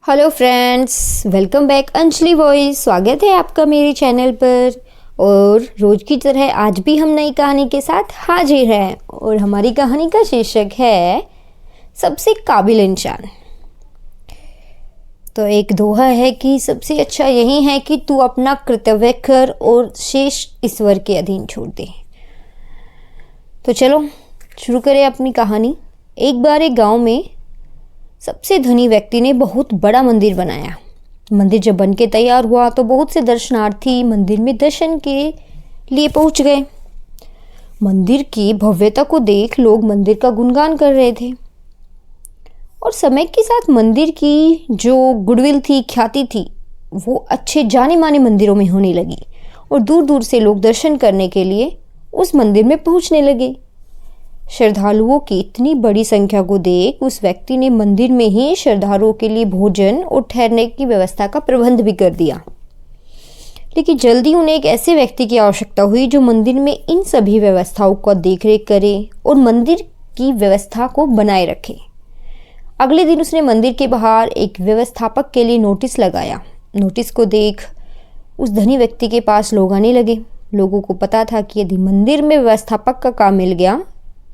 Hello friends, welcome back Anjali voice. स्वागत है आपका मेरे चैनल पर। और रोज की तरह आज भी हम नई कहानी के साथ हाजिर हैं और हमारी कहानी का शीर्षक है सबसे काबिल इंसान। तो एक दोहा है कि सबसे अच्छा यही है कि तू अपना कर्तव्य कर और शेष ईश्वर के अधीन छोड़ दे। तो चलो शुरू करें अपनी कहानी। एक बार एक गांव में सबसे धनी व्यक्ति ने बहुत बड़ा मंदिर बनाया। मंदिर जब बन के तैयार हुआ तो बहुत से दर्शनार्थी मंदिर में दर्शन के लिए पहुंच गए। मंदिर की भव्यता को देख लोग मंदिर का गुणगान कर रहे थे और समय के साथ मंदिर की जो गुडविल थी, ख्याति थी, वो अच्छे जाने माने मंदिरों में होने लगी और दूर दूर से लोग दर्शन करने के लिए उस मंदिर में पहुंचने लगे। श्रद्धालुओं की इतनी बड़ी संख्या को देख उस व्यक्ति ने मंदिर में ही श्रद्धालुओं के लिए भोजन और ठहरने की व्यवस्था का प्रबंध भी कर दिया। लेकिन जल्दी उन्हें एक ऐसे व्यक्ति की आवश्यकता हुई जो मंदिर में इन सभी व्यवस्थाओं का देखरेख करे और मंदिर की व्यवस्था को बनाए रखे। अगले दिन उसने मंदिर के बाहर एक व्यवस्थापक के लिए नोटिस लगाया। नोटिस को देख उस धनी व्यक्ति के पास लोग आने लगे। लोगों को पता था कि यदि मंदिर में व्यवस्थापक का काम मिल गया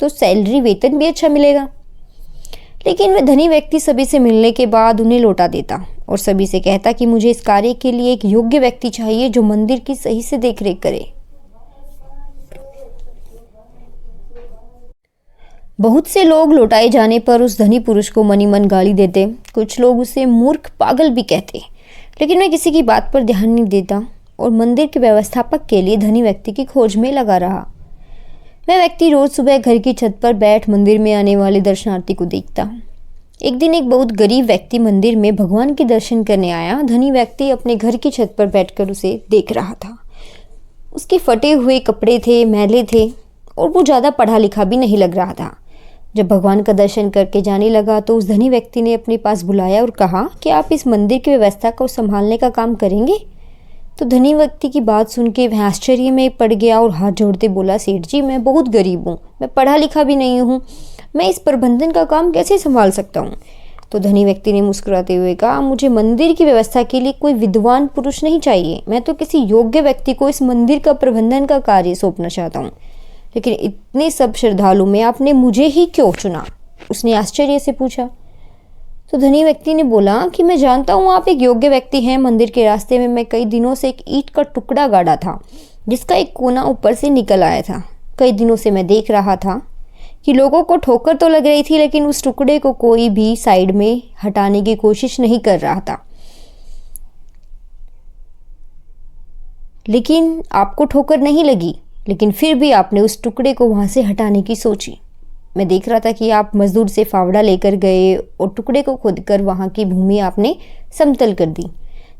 तो सैलरी, वेतन भी अच्छा मिलेगा। लेकिन वह धनी व्यक्ति सभी से मिलने के बाद उन्हें लौटा देता और सभी से कहता कि मुझे इस कार्य के लिए एक योग्य व्यक्ति चाहिए जो मंदिर की सही से देखरेख करे। बहुत से लोग लौटाए जाने पर उस धनी पुरुष को मनी मन गाली देते। कुछ लोग उसे मूर्ख, पागल भी कहते, लेकिन वह किसी की बात पर ध्यान नहीं देता और मंदिर के व्यवस्थापक के लिए धनी व्यक्ति की खोज में लगा रहा। वह व्यक्ति रोज सुबह घर की छत पर बैठ मंदिर में आने वाले दर्शनार्थी को देखता। एक दिन एक बहुत गरीब व्यक्ति मंदिर में भगवान के दर्शन करने आया। धनी व्यक्ति अपने घर की छत पर बैठकर उसे देख रहा था। उसके फटे हुए कपड़े थे, मैले थे और वो ज़्यादा पढ़ा लिखा भी नहीं लग रहा था। जब भगवान का दर्शन करके जाने लगा तो उस धनी व्यक्ति ने अपने पास बुलाया और कहा कि आप इस मंदिर की व्यवस्था को संभालने का काम करेंगे। तो धनी व्यक्ति की बात सुन के वह आश्चर्य में पड़ गया और हाथ जोड़ते बोला, सेठ जी, मैं बहुत गरीब हूँ, मैं पढ़ा लिखा भी नहीं हूँ, मैं इस प्रबंधन का काम कैसे संभाल सकता हूँ। तो धनी व्यक्ति ने मुस्कुराते हुए कहा, मुझे मंदिर की व्यवस्था के लिए कोई विद्वान पुरुष नहीं चाहिए, मैं तो किसी योग्य व्यक्ति को इस मंदिर का प्रबंधन का कार्य सौंपना चाहता हूँ। लेकिन इतने सब श्रद्धालु में आपने मुझे ही क्यों चुना? उसने आश्चर्य से पूछा। तो धनी व्यक्ति ने बोला कि मैं जानता हूँ आप एक योग्य व्यक्ति हैं। मंदिर के रास्ते में मैं कई दिनों से एक ईंट का टुकड़ा गाड़ा था जिसका एक कोना ऊपर से निकल आया था। कई दिनों से मैं देख रहा था कि लोगों को ठोकर तो लग रही थी लेकिन उस टुकड़े को कोई भी साइड में हटाने की कोशिश नहीं कर रहा था। लेकिन आपको ठोकर नहीं लगी, लेकिन फिर भी आपने उस टुकड़े को वहां से हटाने की सोची। मैं देख रहा था कि आप मजदूर से फावड़ा लेकर गए और टुकड़े को खोदकर वहां की भूमि आपने समतल कर दी।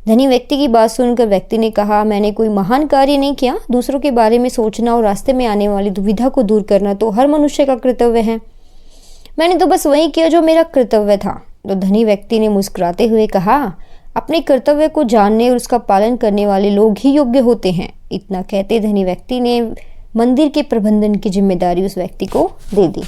धनी व्यक्ति की बात सुनकर व्यक्ति ने कहा, मैंने कोई महान कार्य नहीं किया। दूसरों के बारे में सोचना और रास्ते में आने वाली दुविधा को दूर करना तो हर मनुष्य का कर्तव्य है। मैंने तो बस वही किया जो मेरा कर्तव्य था। तो धनी व्यक्ति ने मुस्कुराते हुए कहा, अपने कर्तव्य को जानने और उसका पालन करने वाले लोग ही योग्य होते हैं। इतना कहते धनी व्यक्ति ने मंदिर के प्रबंधन की जिम्मेदारी उस व्यक्ति को दे दी।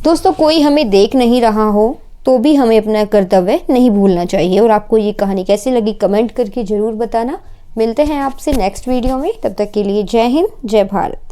दोस्तों, कोई हमें देख नहीं रहा हो तो भी हमें अपना कर्तव्य नहीं भूलना चाहिए। और आपको ये कहानी कैसी लगी कमेंट करके ज़रूर बताना। मिलते हैं आपसे नेक्स्ट वीडियो में, तब तक के लिए जय हिंद, जय भारत।